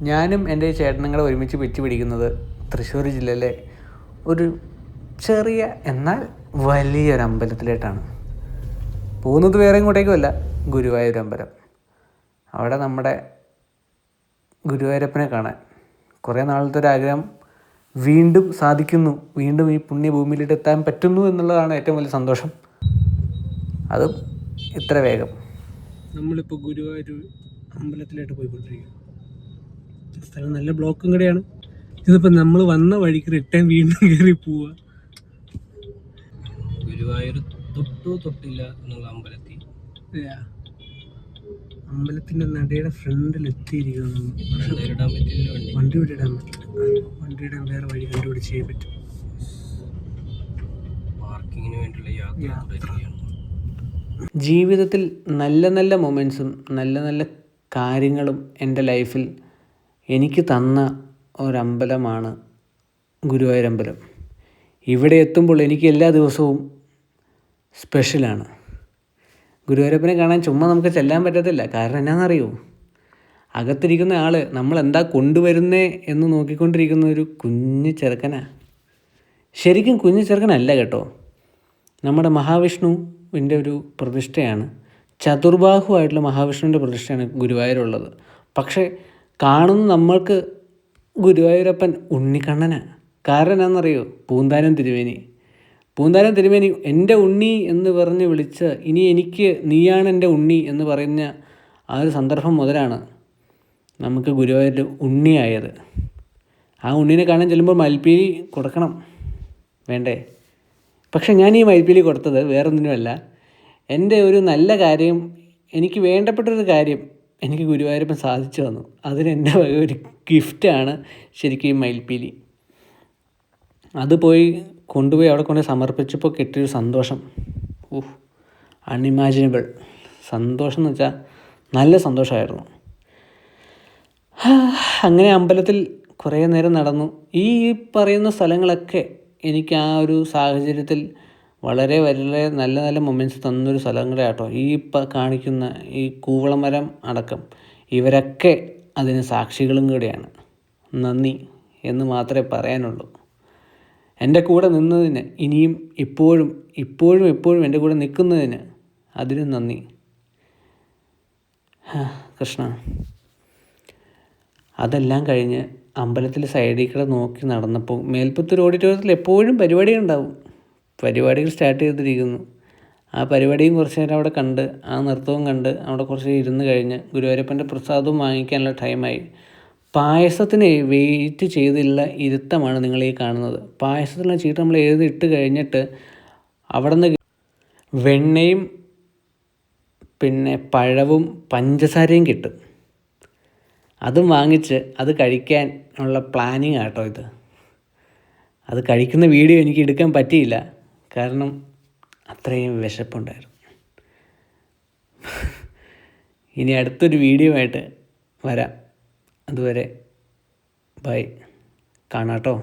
ഞാനും എൻ്റെ ചേട്ടനും കൂടെ ഒരുമിച്ച് വെച്ച് പിടിക്കുന്നത് തൃശ്ശൂർ ജില്ലയിലെ ഒരു ചെറിയ എന്നാൽ വലിയൊരു അമ്പലത്തിലേട്ടാണ്. പോകുന്നത് വേറെ എങ്ങോട്ടേക്കുമല്ല, ഗുരുവായൂർ അമ്പലം. അവിടെ നമ്മുടെ ഗുരുവായൂരപ്പനെ കാണാൻ കുറേ നാളത്തെ ഒരാഗ്രഹം വീണ്ടും സാധിക്കുന്നു. വീണ്ടും ഈ പുണ്യഭൂമിയിലേക്ക് എത്താൻ പറ്റുന്നു എന്നുള്ളതാണ് ഏറ്റവും വലിയ സന്തോഷം. അതും ഇത്ര വേഗം. നമ്മളിപ്പോൾ ഗുരുവായൂർ അമ്പലത്തിലായിട്ട് പോയിക്കൊണ്ടിരിക്കുക. സ്ഥലം നല്ല ബ്ലോക്കും കൂടെയാണ്. ഇതിപ്പോൾ നമ്മൾ വന്ന വഴിക്ക് റിട്ടേൺ വീണ്ടും കയറി പോവുക. ഗുരുവായൂർ തൊട്ടില്ല എന്നുള്ള അമ്പലത്തിൻ്റെ നടയുടെ ഫ്രണ്ടിൽ എത്തിയിരിക്കുന്നു. വണ്ടി വിടാൻ പറ്റില്ല. വണ്ടി ഇടാൻ വേറെ വഴി കണ്ടുപിടിച്ചേ പറ്റും. പാർക്കിങ്ങിന് വേണ്ടിയുള്ള യാത്ര. ജീവിതത്തിൽ നല്ല നല്ല മൊമെൻറ്റ്സും നല്ല നല്ല കാര്യങ്ങളും എൻ്റെ ലൈഫിൽ എനിക്ക് തന്ന ഒരമ്പലമാണ് ഗുരുവായൂരമ്പലം. ഇവിടെ എത്തുമ്പോൾ എനിക്ക് എല്ലാ ദിവസവും സ്പെഷ്യലാണ്. ഗുരുവായൂരപ്പനെ കാണാൻ ചുമ്മാ നമുക്ക് ചെല്ലാൻ പറ്റത്തില്ല. കാരണം എന്നാണെന്നറിയോ, അകത്തിരിക്കുന്ന ആൾ നമ്മളെന്താ കൊണ്ടുവരുന്നേ എന്ന് നോക്കിക്കൊണ്ടിരിക്കുന്ന ഒരു കുഞ്ഞു ചെറുക്കനാണ്. ശരിക്കും കുഞ്ഞു ചെറുക്കനല്ല കേട്ടോ, നമ്മുടെ മഹാവിഷ്ണുവിൻ്റെ ഒരു പ്രതിഷ്ഠയാണ്. ചതുർബാഹുവായിട്ടുള്ള മഹാവിഷ്ണുവിൻ്റെ പ്രതിഷ്ഠയാണ് ഗുരുവായൂരുള്ളത്. പക്ഷേ കാണുന്ന നമ്മൾക്ക് ഗുരുവായൂരപ്പൻ ഉണ്ണിക്കണ്ണനാണ്. കാരണം എന്നാണെന്നറിയോ, പൂന്താനം തിരുമേനി എൻ്റെ ഉണ്ണി എന്ന് പറഞ്ഞ് വിളിച്ച് ഇനി എനിക്ക് നീയാണ് എൻ്റെ ഉണ്ണി എന്ന് പറയുന്ന ആ ഒരു സന്ദർഭം മുതലാണ് നമുക്ക് ഗുരുവായൂർ ഉണ്ണിയായത്. ആ ഉണ്ണീനെ കാണാൻ ചെല്ലുമ്പോൾ മയിൽപ്പീലി കൊടുക്കണം വേണ്ടേ? പക്ഷെ ഞാൻ ഈ മയിൽപ്പീലി കൊടുത്തത് വേറൊന്നിനുമല്ല, എൻ്റെ ഒരു നല്ല കാര്യം, എനിക്ക് വേണ്ടപ്പെട്ടൊരു കാര്യം എനിക്ക് ഗുരുവായൂരപ്പൻ സാധിച്ചു തന്നു. അതിന് എൻ്റെ ഒരു ഗിഫ്റ്റാണ് ശരിക്കും ഈ മയിൽപ്പീലി. അത് കൊണ്ടുപോയി അവിടെ കൊണ്ട് സമർപ്പിച്ചപ്പോൾ കിട്ടിയൊരു സന്തോഷം, അൺഇമാജിനബിൾ സന്തോഷം എന്ന് വെച്ചാൽ നല്ല സന്തോഷമായിരുന്നു. അങ്ങനെ അമ്പലത്തിൽ കുറേ നേരം നടന്നു. ഈ പറയുന്ന സ്ഥലങ്ങളൊക്കെ എനിക്ക് ആ ഒരു സാഹചര്യത്തിൽ വളരെ വളരെ നല്ല നല്ല മൊമെൻറ്റ്സ് തന്നൊരു സ്ഥലങ്ങളെ ആട്ടോ. ഈ കാണിക്കുന്ന ഈ കൂവളമരം അടക്കം ഇവരൊക്കെ അതിന് സാക്ഷികളും കൂടെയാണ്. നന്ദി എന്ന് മാത്രമേ പറയാനുള്ളൂ. എൻ്റെ കൂടെ നിന്നതിന്, ഇനിയും ഇപ്പോഴും എൻ്റെ കൂടെ നിൽക്കുന്നതിന് അതിനും നന്ദി കൃഷ്ണ. അതെല്ലാം കഴിഞ്ഞ് അമ്പലത്തിൽ സൈഡിൽ കൂടെ നോക്കി നടന്നപ്പോൾ മേൽപ്പത്തൂർ ഓഡിറ്റോറിയത്തിൽ എപ്പോഴും പരിപാടികൾ സ്റ്റാർട്ട് ചെയ്തിരിക്കുന്നു. ആ പരിപാടിയും കുറച്ച് നേരം അവിടെ കണ്ട്, ആ നൃത്തവും കണ്ട് അവിടെ കുറച്ച് ഇരുന്ന് കഴിഞ്ഞ് ഗുരുവായൂരപ്പൻ്റെ പ്രസാദവും വാങ്ങിക്കാനുള്ള ടൈമായി. പായസത്തിന് വെയിറ്റ് ചെയ്തുള്ള ഇരുത്തമാണ് നിങ്ങളീ കാണുന്നത്. പായസത്തിനുള്ള ചീട്ട് നമ്മൾ എഴുതിയിട്ട് കഴിഞ്ഞിട്ട് അവിടെ നിന്ന് വെണ്ണയും പിന്നെ പഴവും പഞ്ചസാരയും കിട്ടും. അതും വാങ്ങിച്ച് അത് കഴിക്കാൻ ഉള്ള പ്ലാനിങ് ആട്ടോ ഇത്. അത് കഴിക്കുന്ന വീഡിയോ എനിക്ക് എടുക്കാൻ പറ്റിയില്ല, കാരണം അത്രയും വിശപ്പുണ്ടായിരുന്നു. ഇനി അടുത്തൊരു വീഡിയോ ആയിട്ട് വരാം. അതുവരെ ബൈ, കാണാട്ടോ.